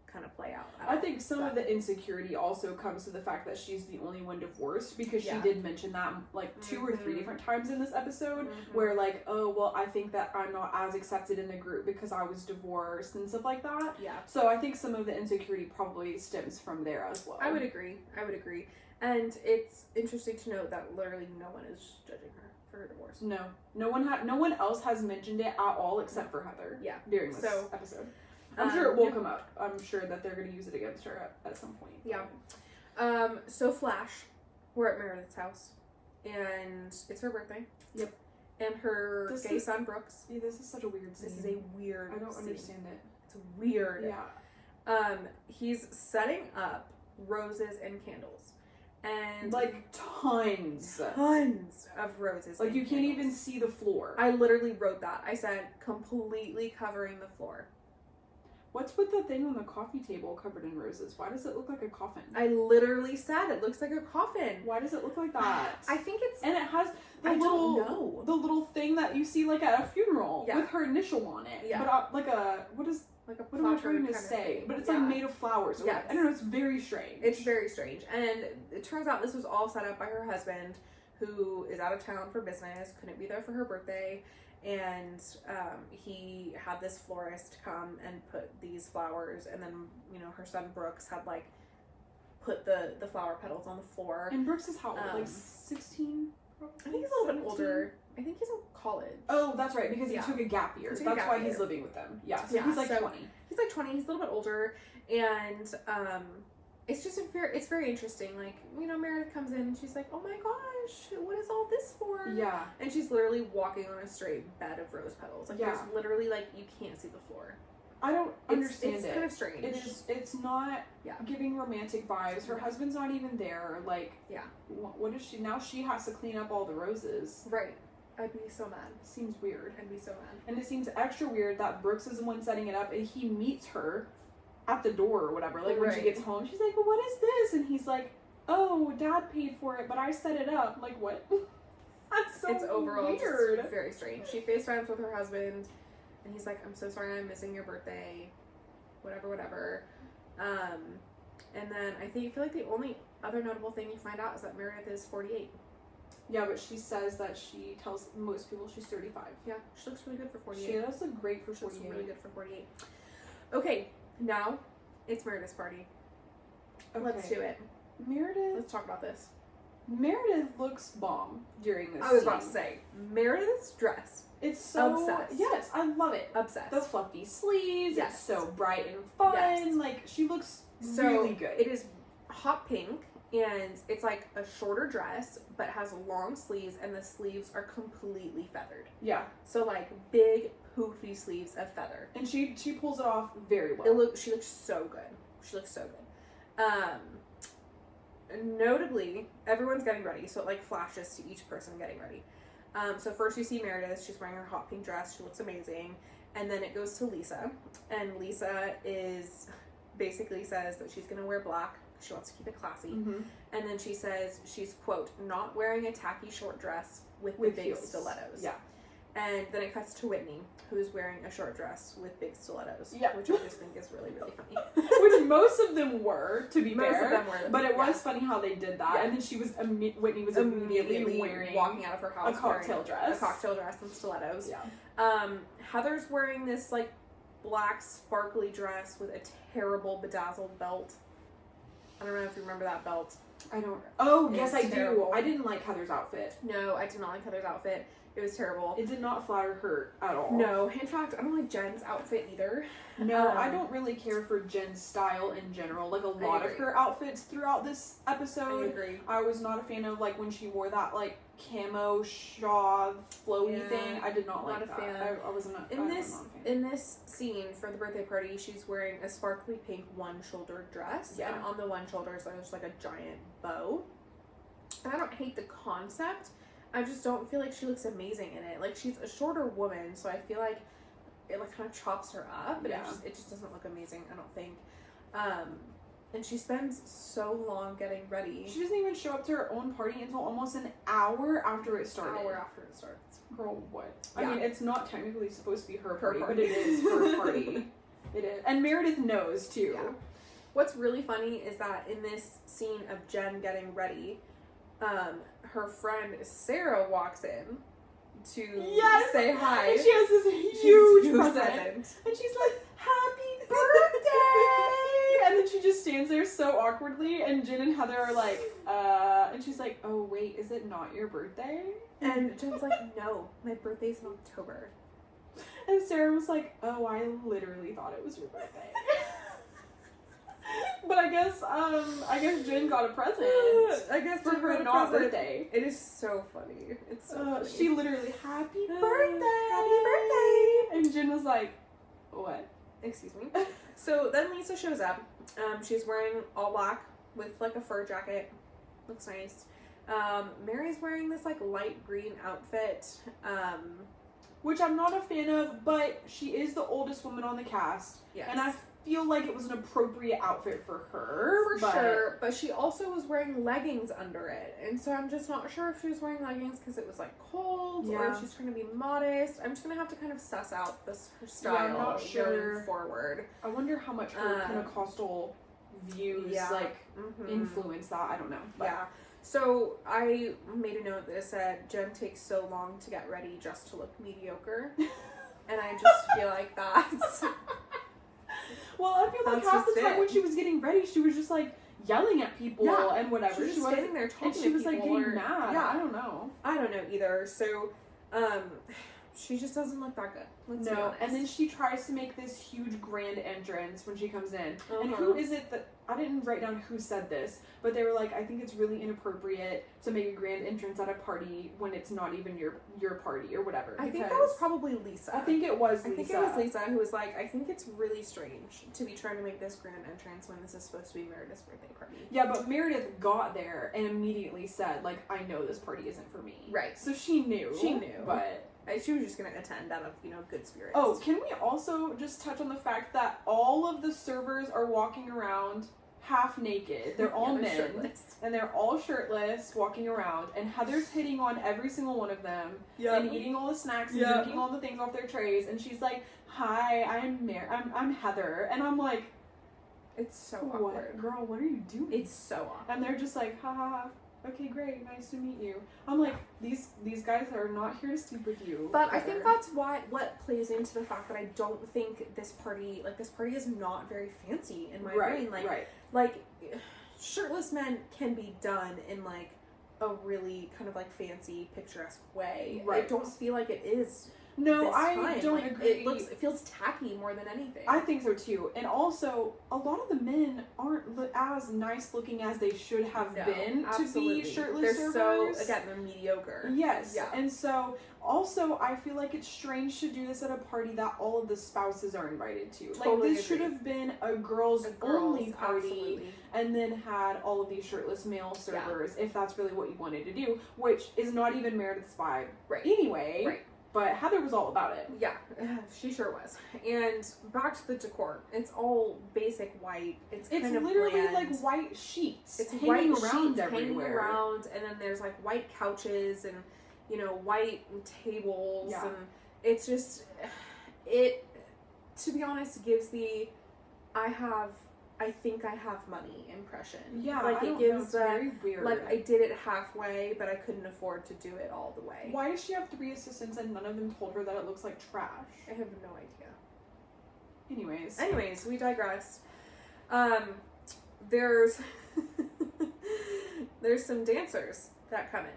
kind of play out. I think some of the insecurity also comes to the fact that she's the only one divorced, because she did mention that like 2 or 3 different times in this episode, where like, oh, well, I think that I'm not as accepted in the group because I was divorced and stuff like that. Yeah. So I think some of the insecurity probably stems from there as well. I would agree. And it's interesting to note that literally no one is judging her for her divorce. No one else has mentioned it at all except for Heather. Yeah. During this episode. I'm sure it will come up. I'm sure that they're going to use it against her at some point. Yeah. So Flash, we're at Meredith's house, and it's her birthday. Yep. And her gay son Brooks. Yeah, this is such a weird scene. This is a weird I don't scene. understand it. It's weird. Yeah. He's setting up roses and candles. And like tons of roses. Like you can't even see the floor. I literally wrote that. I said completely covering the floor. What's with the thing on the coffee table covered in roses? Why does it look like a coffin? I literally said it looks like a coffin. Why does it look like that? I think it's... And it has the little thing that you see like at a funeral with her initial on it. Yeah. But what am I trying to say? But it's like made of flowers. Or I don't know, it's very strange. It's very strange. And it turns out this was all set up by her husband, who is out of town for business, couldn't be there for her birthday. And he had this florist come and put these flowers, and then, you know, her son Brooks had like put the flower petals on the floor. And Brooks is how old? Like 16? I think he's a little bit older. I think he's in college. Oh, that's right, because he took a gap year. That's why he's living with them. Yeah, so he's like 20. He's like 20. He's a little bit older, and it's just it's very interesting. Like, you know, Meredith comes in and she's like, "Oh my gosh, what is all this for?" Yeah, and she's literally walking on a straight bed of rose petals. Like, there's literally like you can't see the floor. I don't understand it. It's kind of strange. It's not giving romantic vibes. Her husband's not even there. Like, what is she now? She has to clean up all the roses. Right. I'd be so mad. Seems weird. I'd be so mad. And it seems extra weird that Brooks is the one setting it up, and he meets her at the door or whatever. Like when she gets home, she's like, "Well, what is this?" And he's like, "Oh, Dad paid for it, but I set it up." I'm like, what? That's so it's overall weird. Just very strange. She FaceTimes with her husband, and he's like, "I'm so sorry, I'm missing your birthday." Whatever. And then I feel like the only other notable thing you find out is that Meredith is 48. Yeah, but she says that she tells most people she's 35. Yeah, she looks really good for 48. She does look great for 48. She looks really good for 48. Okay, now it's Meredith's party. Okay. Let's do it. Let's talk about this. Meredith looks bomb during this I was about to say, Meredith's dress. It's so... Obsessed. Yes, I love it. Obsessed. The fluffy sleeves. Yes. It's so bright and fun. Yes. Like, she looks really good. It is hot pink. And it's like a shorter dress, but has long sleeves, and the sleeves are completely feathered. Yeah. So like big, poofy sleeves of feather. And she pulls it off very well. She looks so good. She looks so good. Notably, everyone's getting ready, so it like flashes to each person getting ready. So first you see Meredith. She's wearing her hot pink dress. She looks amazing. And then it goes to Lisa, and Lisa basically says that she's gonna wear black. She wants to keep it classy. Mm-hmm. And then she says she's, quote, not wearing a tacky short dress with the big stilettos. Yeah. And then it cuts to Whitney, who's wearing a short dress with big stilettos. Yeah. Which I just think is really, really funny. Which most of them were, to be fair. Most of them were. But it was funny how they did that. Yeah. And then Whitney was immediately walking out of her house a cocktail dress. A cocktail dress and stilettos. Yeah. Heather's wearing this, like, black sparkly dress with a terrible bedazzled belt. I don't know if you remember that belt. I don't. Oh, yes, I do. I didn't like Heather's outfit. No, I did not like Heather's outfit. It was terrible. It did not flatter her at all. No. In fact, I don't like Jen's outfit either. No, I don't really care for Jen's style in general. Like, a lot of her outfits throughout this episode. I agree. I was not a fan of, like, when she wore that, like, camo shawl flowy thing. I did not like that. I wasn't a fan. In this scene for the birthday party, she's wearing a sparkly pink one-shouldered dress. Yeah. And on the one shoulder there's, like, a giant bow. And I don't hate the concept. I just don't feel like she looks amazing in it. Like, she's a shorter woman, so I feel like it, like, kind of chops her up, but it just doesn't look amazing, I don't think. And she spends so long getting ready. She doesn't even show up to her own party until almost an hour after it started. Girl, what? Yeah. I mean, it's not technically supposed to be her party, but it is her party. It is. And Meredith knows, too. Yeah. What's really funny is that in this scene of Jen getting ready, her friend Sarah walks in to say hi. And she has this huge present. And she's like, happy birthday! And then she just stands there so awkwardly, and Jen and Heather are like, and she's like, oh wait, is it not your birthday? And Jen's like, no, my birthday's in October. And Sarah was like, oh, I literally thought it was your birthday. But I guess Jen got a present. I guess for her not birthday. It is so funny. It's so funny. She literally, happy birthday! Happy birthday! And Jen was like, what? Excuse me. So then Lisa shows up. She's wearing all black with, like, a fur jacket. Looks nice. Mary's wearing this, like, light green outfit. Which I'm not a fan of, but she is the oldest woman on the cast. Yes. And I feel like it was an appropriate outfit for her. For sure. But she also was wearing leggings under it. And so I'm just not sure if she was wearing leggings because it was, like, cold or if she's trying to be modest. I'm just going to have to kind of suss out her style I'm not sure. going forward. I wonder how much her Pentecostal views, influence that. I don't know. But. Yeah. So I made a note that said, Jen takes so long to get ready just to look mediocre. And I just feel like that's... Well, I feel like half the time when she was getting ready, she was just, like, yelling at people and whatever. She was just standing there talking to people. And she was, like, getting mad. Yeah. I don't know. I don't know either. So, she just doesn't look that good. Let's be honest. And then she tries to make this huge grand entrance when she comes in. And who is it that... I didn't write down who said this, but they were like, I think it's really inappropriate to make a grand entrance at a party when it's not even your party or whatever. I think that was probably Lisa. I think it was Lisa. I think it was Lisa who was like, I think it's really strange to be trying to make this grand entrance when this is supposed to be Meredith's birthday party. Yeah, but Meredith got there and immediately said, like, I know this party isn't for me. Right. So she knew. But... she was just going to attend out of, good spirits. Oh, can we also just touch on the fact that all of the servers are walking around half naked? They're all men. Shirtless. And they're all shirtless, walking around. And Heather's hitting on every single one of them. Yep. And eating all the snacks and drinking all the things off their trays. And she's like, hi, I'm Heather. And I'm like... It's so awkward. Girl, what are you doing? It's so awkward. And they're just like, ha ha ha. Okay, great. Nice to meet you. I'm like, these guys are not here to sleep with you. But I think that's what plays into the fact that I don't think this party is not very fancy in my brain. Like, shirtless men can be done in, like, a really kind of, like, fancy, picturesque way. Right. I don't feel like it is. No, I don't agree. It feels tacky more than anything. I think so too. And also, a lot of the men aren't as nice looking as they should have been to be shirtless servers. They're mediocre. Yes. Yeah. And so, also, I feel like it's strange to do this at a party that all of the spouses are invited to. Totally like, this should have been a girls only party, and then had all of these shirtless male servers, if that's really what you wanted to do, which is not even Meredith's vibe. Right. Anyway. Right. But Heather was all about it. Yeah, she sure was. And back to the decor. It's all basic white. It's kind of literally bland. Like white sheets. It's hanging white around sheets everywhere. hanging around, and then there's like white couches and white tables, and it's just to be honest, gives the I think I have money impression. Yeah, like it gives very weird. Like I did it halfway, but I couldn't afford to do it all the way. Why does she have 3 assistants and none of them told her that it looks like trash? I have no idea. Anyways, we digress. There's some dancers that come in.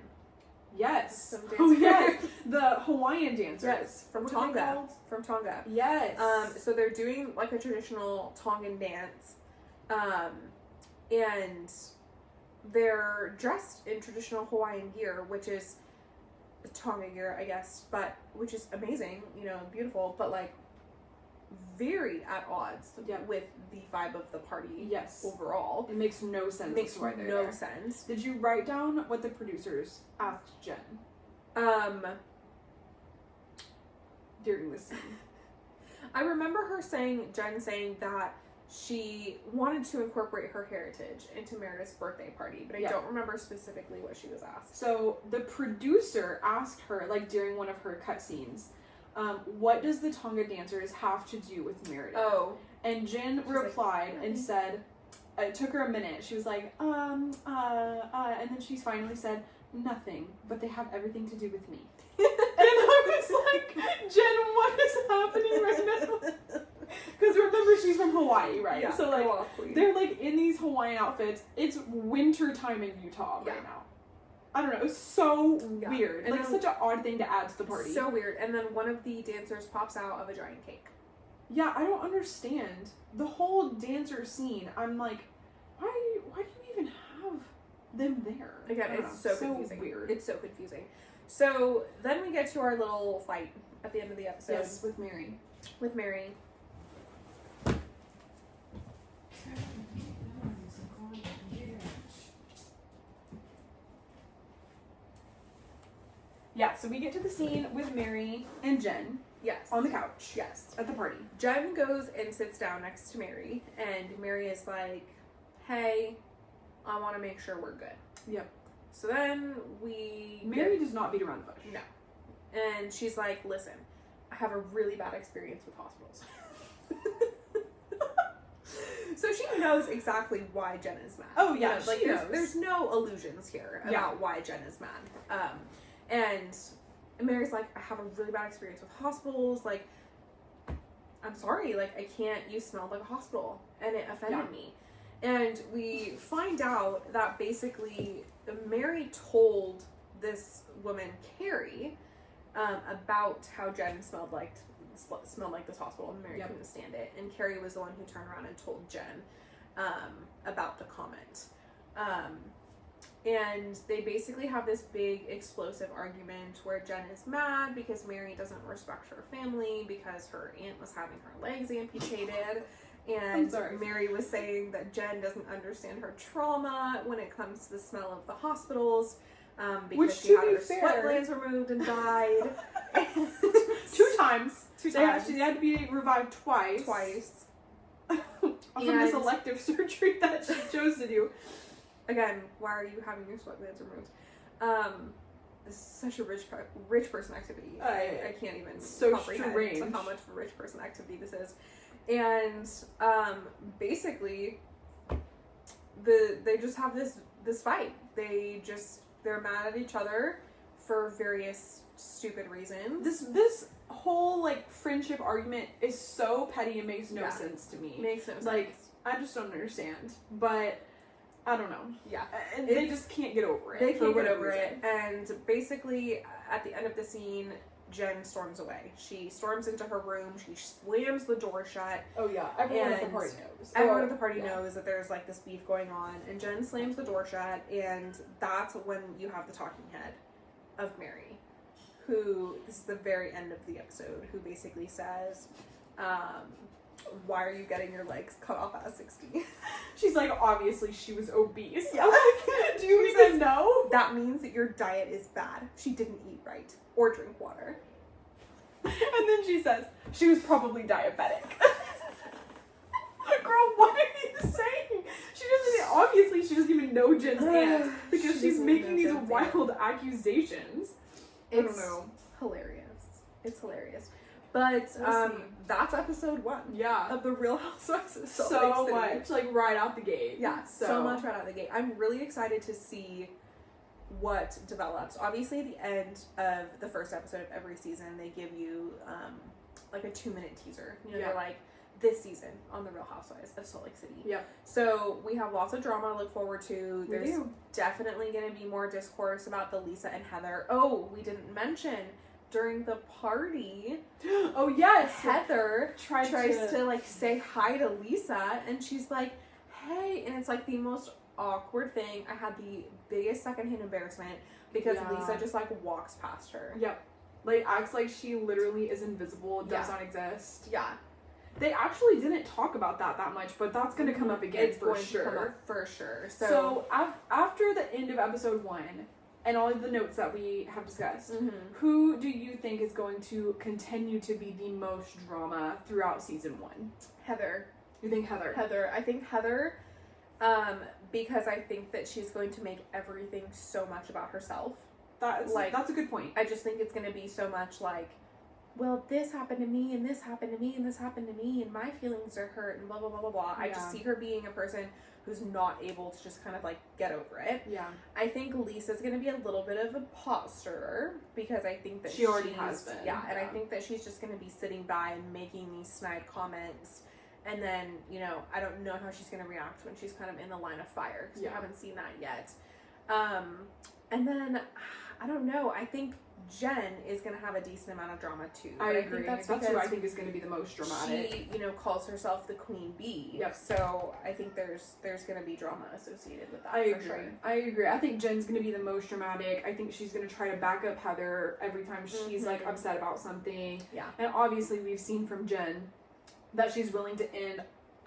Yes. Some Oh dancers. yes, the Hawaiian dancers. Yes, from What are they Tonga. called? From Tonga. Yes. So they're doing like a traditional Tongan dance, and they're dressed in traditional Hawaiian gear, which is Tonga gear, I guess, but which is amazing, you know, beautiful, but like very at odds with the vibe of the party. Yes. Overall, It makes no sense. it makes as to why they're no there. sense. Did you write down what the producers asked Jen during this scene? I remember Jen saying that she wanted to incorporate her heritage into Meredith's birthday party, but I don't remember specifically what she was asked. So the producer asked her, like during one of her cut scenes, what does the Tonga dancers have to do with Meredith? Oh. And Jen replied and said, it took her a minute. She was like, and then she finally said, nothing, but they have everything to do with me. And I was like, Jen, what is happening right now? Because remember, she's from Hawaii, right? Yeah, so like, they're like in these Hawaiian outfits. It's winter time in Utah right now. I don't know. It's so weird. And like such an odd thing to add to the party. So weird. And then one of the dancers pops out of a giant cake. Yeah, I don't understand the whole dancer scene. I'm like, why do you even have them there? Again, it's so confusing. Weird. It's so confusing. So then we get to our little fight at the end of the episode. Yes, with Mary. With Mary. Yeah, so we get to the scene with Mary and Jen. Yes. On the couch. Yes. At the party. Jen goes and sits down next to Mary, and Mary is like, hey, I want to make sure we're good. Yep. So then Mary does not beat around the bush. No. And she's like, listen, I have a really bad experience with hospitals. So she knows exactly why Jen is mad. Oh, yeah. Like, there's no illusions here about why Jen is mad. And Mary's like, I have a really bad experience with hospitals. Like, I'm sorry. Like, I can't. You smelled like a hospital. And it offended me. And we find out that basically Mary told this woman, Carrie, about how Jen smelled like this hospital, and Mary couldn't stand it. And Carrie was the one who turned around and told Jen about the comment. And they basically have this big explosive argument where Jen is mad because Mary doesn't respect her family because her aunt was having her legs amputated. And Mary was saying that Jen doesn't understand her trauma when it comes to the smell of the hospitals. Because she had her sweat glands removed and died. Two times. She had to be revived twice. From this elective surgery that she chose to do. Again, why are you having your sweat glands removed? This is such a rich person activity. I can't even comprehend how much of a rich person activity this is. And basically, they just have this fight. They're mad at each other for various stupid reasons. This whole like friendship argument is so petty and makes no sense to me. Makes no sense. Like, I just don't understand. But I don't know. Yeah. They just can't get over it. They can't get over it. And basically, at the end of the scene, Jen storms away. She storms into her room. She slams the door shut. Oh, yeah. Everyone at the party knows. Everyone at the party knows that there's, like, this beef going on. And Jen slams the door shut. And that's when you have the talking head of Mary, who, this is the very end of the episode, who basically says, why are you getting your legs cut off at 60? She's like, obviously she was obese. Yeah. Do you even know? That means that your diet is bad. She didn't eat right or drink water. And then she says, she was probably diabetic. Girl, what are you saying? Obviously she doesn't even know Jen's aunt because she's making these wild accusations. I don't know. Hilarious. It's hilarious. But that's episode 1. Yeah. Of the Real Housewives of Salt So Lake City. much, like right out the gate. Yeah, so much right out the gate. I'm really excited to see what develops. Obviously, at the end of the first episode of every season, they give you like a 2-minute teaser. You know, they're like, this season on The Real Housewives of Salt Lake City. Yep. So we have lots of drama to look forward to. We There's do. definitely going to be more discourse about the Lisa and Heather. Oh, we didn't mention during the party. Oh yes, Heather tries to to like say hi to Lisa, and she's like, "Hey," and it's like the most awkward thing. I had the biggest secondhand embarrassment because Lisa just like walks past her. Yep. Like acts like she literally is invisible, does not exist. Yeah. They actually didn't talk about that much, but that's going to come up again for sure. For sure. So after the end of episode 1 and all of the notes that we have discussed, who do you think is going to continue to be the most drama throughout season 1? Heather. You think Heather? Heather. I think Heather, because I think that she's going to make everything so much about herself. That's a good point. I just think it's going to be so much like, well, this happened to me, and this happened to me, and this happened to me, and my feelings are hurt, and blah, blah, blah, blah, blah. I just see her being a person who's not able to just kind of, like, get over it. Yeah. I think Lisa's going to be a little bit of a pot stirrer, because I think that she already has been. Yeah, and I think that she's just going to be sitting by and making these snide comments, and then, you know, I don't know how she's going to react when she's kind of in the line of fire, because we haven't seen that yet. And then, I don't know, I think Jen is going to have a decent amount of drama too. I agree. That's who I think is going to be the most dramatic. She, you know, calls herself the Queen Bee. Yep. So I think there's going to be drama associated with that. I agree. I think Jen's going to be the most dramatic. I think she's going to try to back up Heather every time she's like upset about something. Yeah. And obviously we've seen from Jen that she's willing to end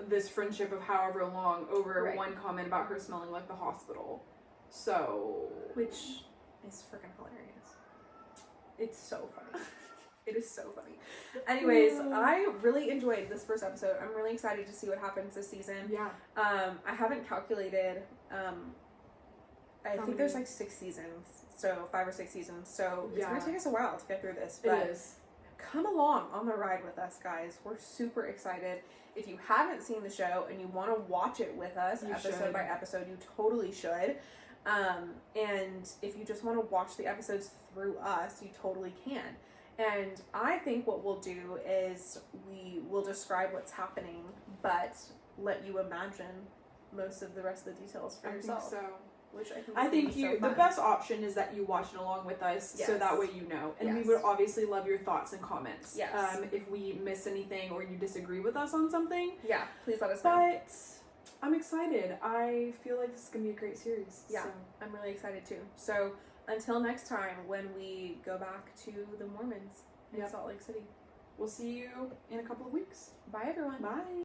this friendship of however long over one comment about her smelling like the hospital. So, which is freaking hilarious. It's so funny. It is so funny. Anyways, I really enjoyed this first episode. I'm really excited to see what happens this season. Yeah. I haven't calculated. I think there's like 6 seasons, so 5 or 6 seasons. So it's gonna take us a while to get through this. But it is. Come along on the ride with us, guys. We're super excited. If you haven't seen the show and you want to watch it with us, episode by episode, you totally should. And if you just want to watch the episodes through us, you totally can. And I think what we'll do is we will describe what's happening, but let you imagine most of the rest of the details for yourself. I think so. Which I think the best option is that you watch it along with us, so that way you know. And we would obviously love your thoughts and comments. Yes. If we miss anything or you disagree with us on something. Yeah, please let us know. But I'm excited. I feel like this is going to be a great series. Yeah, so. I'm really excited too. So until next time when we go back to the Mormons in Salt Lake City. We'll see you in a couple of weeks. Bye, everyone. Bye.